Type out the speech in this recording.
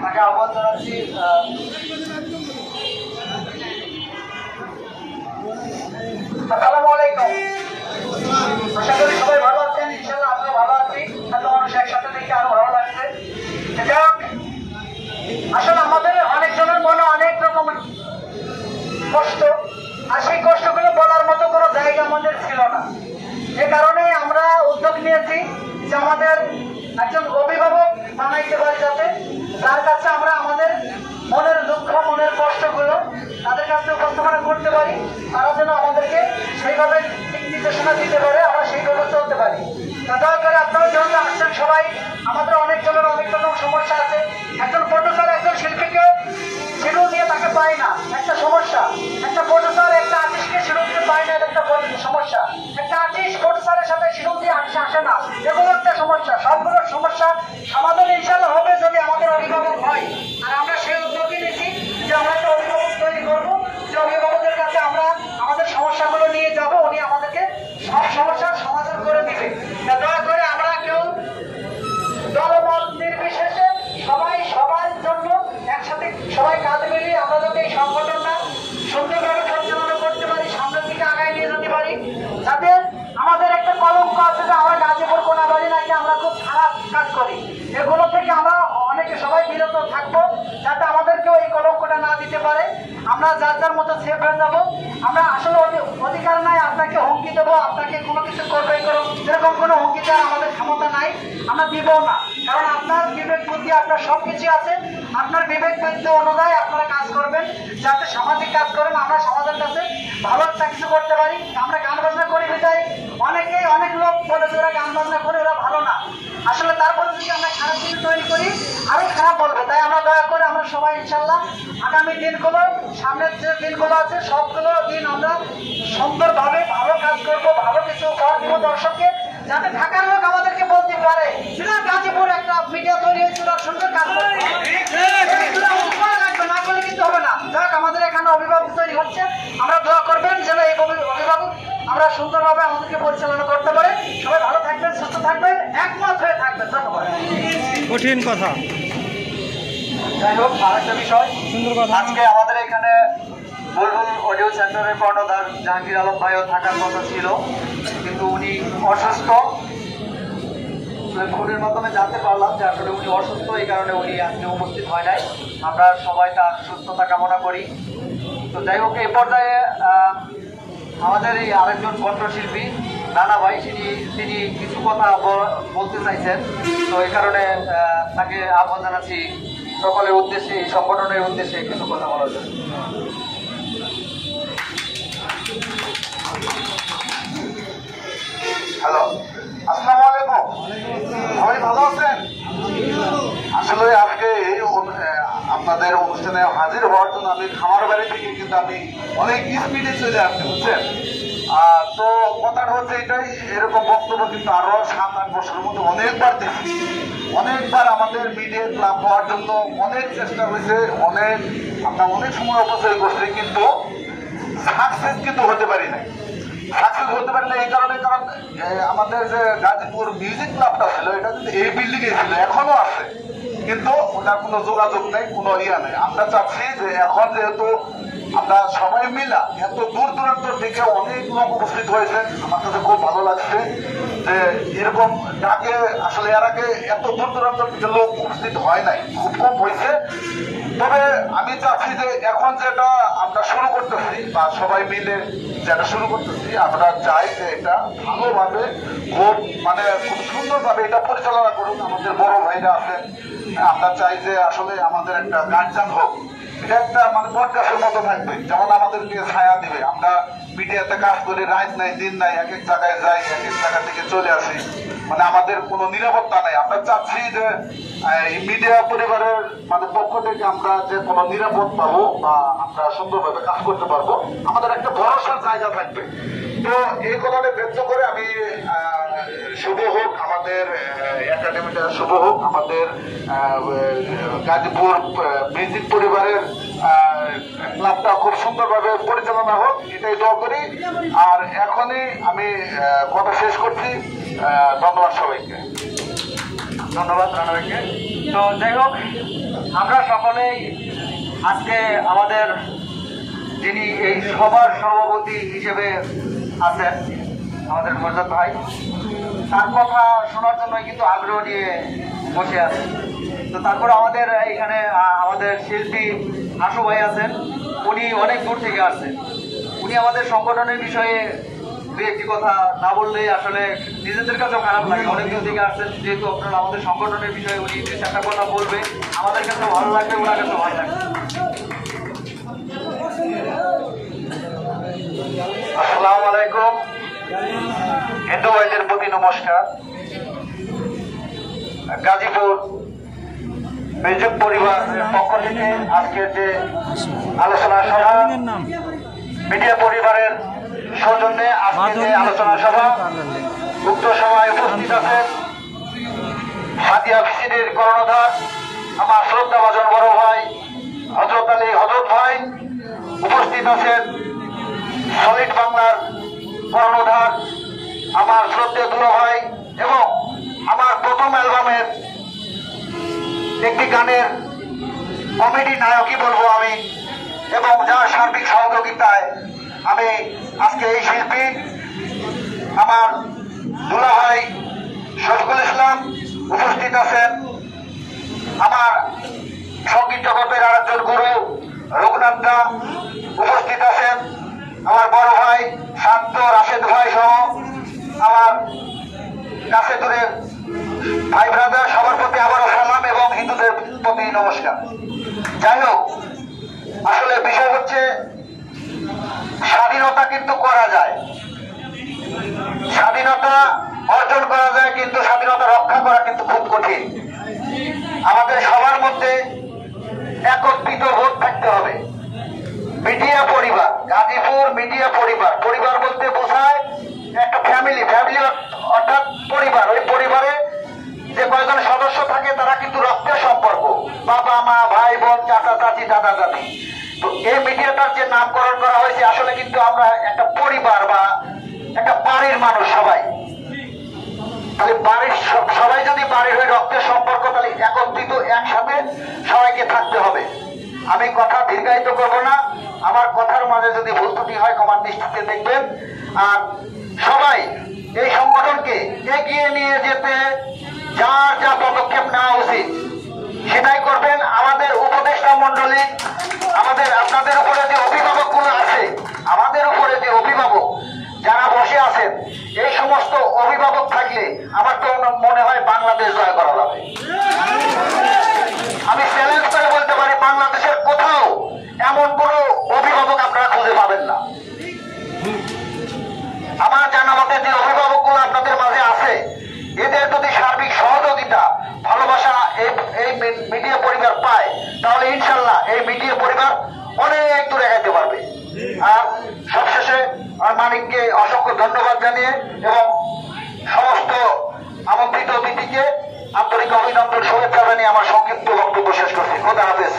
তাকে আহ্বান জানাচ্ছি। আসসালামু আলাইকুম। আশা করি সবাই ভালো আছেন, ইনশাআল্লাহ আমিও ভালো আছি। এত মানুষ একসাথে দেখে আরো ভালো লাগছে। আসলে আমাদের অনেকজনের মনে অনেক রকম কষ্ট, আর সেই কষ্টগুলো বলার মতো কোনো জায়গা আমাদের ছিল না। এ কারণে আমরা উদ্যোগ নিয়েছি যে আমাদের একজন অভিভাবক বানাইতে পারি, যাতে তার কাছে আমরা আমাদের মনের দুঃখ, মনের কষ্টগুলো তাদের কাছে উপস্থাপনা করতে পারি। তারা যেন আমাদেরকে সেইভাবে নির্দেশনা দিতে পারে, আমরা সেইভাবে চলতে পারি। দয়া করে আপনারা যখন আসছেন সবাই, আমাদের অনেকজনের অনেক রকম সমস্যা আছে। একজন প্রডিউসার একজন শিল্পীকে শিডিউল দিয়ে তাকে পায় না, একটা সমস্যা। একটা প্রডিউসার একটা আর্টিস্টকে শিডিউল দিয়ে পায় না, এটা একটা সমস্যা। একটা আর্টিস্ট প্রডিউসারের সাথে শিডিউল দিয়ে আসে না, এগুলো একটা সমস্যা। সবগুলো সমস্যা সমাধান ইনশাআল্লাহ হবে যদি আমাদের অভিভাবক হয়। আর আমরা সেই উদ্যোগই নিয়েছি যে আমরা একটা অভিভাবক তৈরি করবো, যে অভিভাবকের কাছে আমরা আমাদের সমস্যাগুলো নিয়ে যাব, উনি আমাদেরকে সব সমস্যার সমাধান করে দিবে। দয়া করে আমরা কেউ দলমত নির্বিশেষে সবাই সবার জন্য একসাথে সবাই কাজ মিলিয়ে আমরা যাতে এই সংগঠনটা সুন্দরভাবে পরিচালনা করতে পারি, সামনের দিকে আগায় নিয়ে যেতে পারি। যাতে আমাদের একটা কলঙ্ক আছে যে আমরা গাজীপুর কোনাবাড়ি নাকি আমরা খুব খারাপ কাজ করি, এগুলো থেকে আমরা অনেকে সবাই বিরত থাকবো, যাতে আমাদেরকেও এই কলঙ্কটা না দিতে পারে। আমরা যার যার মতো সেফ হয়ে যাবো। আমরা আসলে অধিকার নাই আপনাকে হুমকি দেবো, আপনাকে কোনো কিছু করবে করো, এরকম কোনো হুমকি দেওয়ার আমাদের ক্ষমতা নাই, আমরা দিব না। কারণ আপনার বিবেক বুদ্ধি, আপনার সবকিছু আছে, আপনার বিবেক বুদ্ধি অনুযায়ী আপনারা কাজ করবেন, যাতে সামাজিক কাজ করেন, আমরা সমাজের কাছে ভালো একটা কিছু করতে পারি। আমরা গান বাজনা করি বিদায় অনেকেই অনেক লোক বলে যে ওরা গান বাজনা করে ওরা ভালো না। আসলে তারপরে যদি আমরা খারাপ কিছু তৈরি করি আরো খারাপ বলবে। তাই আমরা দয়া করে আমরা সবাই ইনশাল্লাহ আগামী দিনগুলো, সামনের যে দিনগুলো আছে সবগুলো দিন আমরা সুন্দরভাবে ভালো কাজ করবো, ভালো কিছু উপহার দিব দর্শককে, যাতে ঢাকার লোক আমাদেরকে বলতে পারে সেটা গাজীপুর একটা মিডিয়া তৈরি হয়েছে, ওরা সুন্দর কাজ করবে, না করলে কিন্তু হবে না। যাক, আমাদের এখানে অভিভাবক তৈরি হচ্ছে, আমরা দোয়া করবেন যেন এই অভিভাবক আমরা সুন্দরভাবে আমাদেরকে পরিচালনা করতে পারে। সবাই ভালো থাকবেন, সুস্থ থাকবেন, একমত হয়ে থাকবেন। ধন্যবাদ। কঠিন কথা। যাই হোক, আরেকটা বিষয়, আজকে আমাদের এখানে বুলবুল অডিও সেন্টারের কর্ণধার জাহাঙ্গীর আলম ভাইও থাকার কথা ছিল, কিন্তু উনি অসুস্থ। ফোনের মাধ্যমে জানতে পারলাম যে আসলে উনি অসুস্থ, এই কারণে উনি আজকে উপস্থিত হয় নাই। আমরা সবাই তার সুস্থতা কামনা করি। তো যাই হোক, এই পর্যায়ে আমাদের এই আরেকজন কণ্ঠশিল্পী নানা ভাই, তিনি কিছু কথা বলতে চাইছেন। তো এই কারণে তাকে আহ্বান জানাচ্ছি সকলের উদ্দেশ্যে, এই সংগঠনের উদ্দেশ্যে কিছু কথা বলার জন্য। হ্যালো, আসসালামু আলাইকুম। সবাই ভালো আছেন? আসলে আজকে এই আপনাদের অনুষ্ঠানে হাজির হওয়ার জন্য আমি খামার বাড়ি থেকে কিন্তু আমি অনেক স্পিডে চলে আসছি, বুঝছেন? তো কথাটা হচ্ছে এটাই, এরকম বক্তব্য কিন্তু আরো 7-8 বছরের মধ্যে অনেকবার দেখছি। অনেকবার আমাদের মিডিয়া ক্লাব হওয়ার জন্য অনেক চেষ্টা হয়েছে, আমরা অনেক সময় অপচয় করছি, কিন্তু সাকসেস কিন্তু হতে পারি নাই। সাকসেস হতে পারি না এই কারণে, কারণ আমাদের যে গাজীপুর মিউজিক ক্লাবটা ছিল, এটা কিন্তু এই বিল্ডিং এ ছিল, এখনো আছে, কিন্তু ওটার কোনো যোগাযোগ নেই, কোনো ইয়া নেই। আমরা চাচ্ছি যে এখন যেহেতু আমরা সবাই মিলা এত দূর দূরান্ত থেকে অনেক লোক উপস্থিত হয়েছে, আমার কাছে খুব ভালো লাগছে যে এরকম ডাকে আসলে এর আগে এত দূর দূরান্ত থেকে লোক উপস্থিত হয় নাই, খুব কম হয়েছে। তবে আমি চাচ্ছি যে এখন যেটা আমরা শুরু করতেছি বা সবাই মিলে যেটা শুরু করতেছি, আমরা চাই যে এটা ভালোভাবে খুব সুন্দরভাবে এটা পরিচালনা করুন আমাদের বড় ভাইরা আছেন। আমরা চাই যে আসলে আমাদের একটা গার্জিয়ান হোক, এটা একটা পডকাস্টের মতো থাকবে, যেমন আমাদেরকে ছায়া দিবে। আমরা মিডিয়াতে কাজ করি, রাত নাই দিন নাই, এক এক জায়গায় যাই, এক এক জায়গা থেকে চলে আসি, আমাদের কোনো নিরাপত্তা নাই। আমরা চাচ্ছি যে এই মিডিয়া পরিবারের পক্ষ থেকে আমরা যে কোনো নিরাপদ পাবো বা আমরা সুন্দরভাবে কাজ করতে পারবো, আমাদের একটা ভরসার জায়গা থাকবে। তো এই কথাটা ব্যক্ত করে আমি শুভ হোক আমাদের একাডেমিটা, শুভ হোক আমাদের গাজীপুর মিউজিক পরিবারের ক্লাবটা খুব সুন্দরভাবে পরিচালনা হোক, এটাই দোয়া করি। আর এখনই আমি কথা শেষ করছি। ধন্যবাদ সবাইকে। ধন্যবাদ রানা ভাইকে। তো যাই হোক, আমরা সকলেই আজকে আমাদের যিনি এই সভার সভাপতি হিসেবে আছেন আমাদের ফরজাদ ভাই, তার কথা শোনার জন্য কিন্তু আগ্রহ নিয়ে বসে আছে। তো তারপর আমাদের এখানে আমাদের শিল্পী আশু ভাই আছেন, উনি অনেক দূর থেকে আসছেন। উনি আমাদের সংগঠনের বিষয়ে দু একটি কথা না বললে আসলে নিজেদের কাছেও খারাপ লাগে। অনেক দূর থেকে আসছেন, যেহেতু আপনারা আমাদের সংগঠনের বিষয়ে উনি দু চারটা কথা বলবে, আমাদের কাছে ভালো লাগবে, ওনার কাছে ভালো লাগবে। আসসালামু আলাইকুম, হিন্দু ভাইদের প্রতি নমস্কার। গাজীপুর মিউজিক পরিবারের পক্ষ থেকে আজকের যে আলোচনা সভা, মিডিয়া পরিবারের সৌজন্যে আজকে যে আলোচনা সভা, উক্ত সভায় উপস্থিত আছেন হাতিয়া ভিসিডির কর্ণধার আমার শ্রদ্ধাভাজন বড় ভাই হযরত আলী হযরত ভাই, উপস্থিত আছেন সলিড বাংলার কর্ণধার আমার শ্রদ্ধেয় দুলা ভাই, এবং আমার প্রথম অ্যালবামের একটি গানের কমেডি নায়কই বলবো আমি, এবং যার সার্বিক সহযোগিতায় আমি আজকে এই শিল্পী আমার দুলা ভাই শফিকুল ইসলাম উপস্থিত আছেন, আমার সঙ্গীত জগতের আরেকজন গুরু রঘুনাথ দা উপস্থিত আছেন, আমার বড় ভাই শান্ত রাশেদ ভাই সহ আমার কাছে দূরের ভাই ব্রাদার, সবার প্রতি আবারও সালাম এবং হিন্দুদের প্রতি নমস্কার। যাই হোক, আসলে বিষয় হচ্ছে স্বাধীনতা কিন্তু করা যায়, স্বাধীনতা অর্জন করা যায়, কিন্তু স্বাধীনতা রক্ষা করা কিন্তু খুব কঠিন। আমাদের সবার মধ্যে একত্রিত বোধ থাকতে হবে। মিডিয়া পরিবার, গাজীপুর মিডিয়া পরিবার, পরিবার বলতে বোঝায় একটা ফ্যামিলি, ফ্যামিলি অর্থাৎ পরিবার। ওই পরিবারে যে কয়েকজন সদস্য থাকে তারা কিন্তু রক্তের সম্পর্ক, বাবা মা ভাই বোন চাচা চাচি দাদা দাদি। তো এই মিডিয়াটার যে নামকরণ করা হয়েছে, আসলে কিন্তু আমরা একটা পরিবার বা একটা বাড়ির মানুষ সবাই। তাহলে বাড়ির সবাই যদি বাড়ির হয়ে রক্তের সম্পর্ক, তাহলে একত্রিত একসাথে সবাইকে থাকতে হবে। আমি কথা দীর্ঘায়িত করবো না, আমার কথার মাঝে যদি ভুল ত্রুটি হয় ক্ষমার দৃষ্টিতে দেখবেন। আর সবাই এই সংগঠনকে এগিয়ে নিয়ে যেতে যার যা পদক্ষেপ নেওয়া উচিত সেটাই করবেন। আমাদের উপদেষ্টা মন্ডলী, আমাদের আপনাদের উপরে যে অভিভাবকগুলো আছে, আমাদের উপরে যে অভিভাবক যারা বসে আছেন, এই সমস্ত অভিভাবক থাকলে আমার তো মনে হয় বাংলাদেশ জয় করা যাবে। আমি চ্যালেঞ্জ করে বলতে পারি, বাংলাদেশের কোথাও এমন কোন অভিভাবক আপনারা খুঁজে পাবেন না। আমার জানা মতে যে অভিভাবকগুলো আপনাদের মাঝে আছে, এদের যদি সার্বিক সহযোগিতা ভালোবাসা এই মিডিয়া পরিবার পায়, তাহলে ইনশাল্লাহ এই মিডিয়া পরিবার অনেক দূরে এগাইতে পারবে। আর সবশেষে আমার মানিককে অসংখ্য ধন্যবাদ জানিয়ে এবং সমস্ত আমন্ত্রিত অতিথিকে আন্তরিক অভিনন্দন শুভেচ্ছা জানিয়ে আমার সংক্ষিপ্ত বক্তব্য শেষ করছি। খোদা হাফেজ।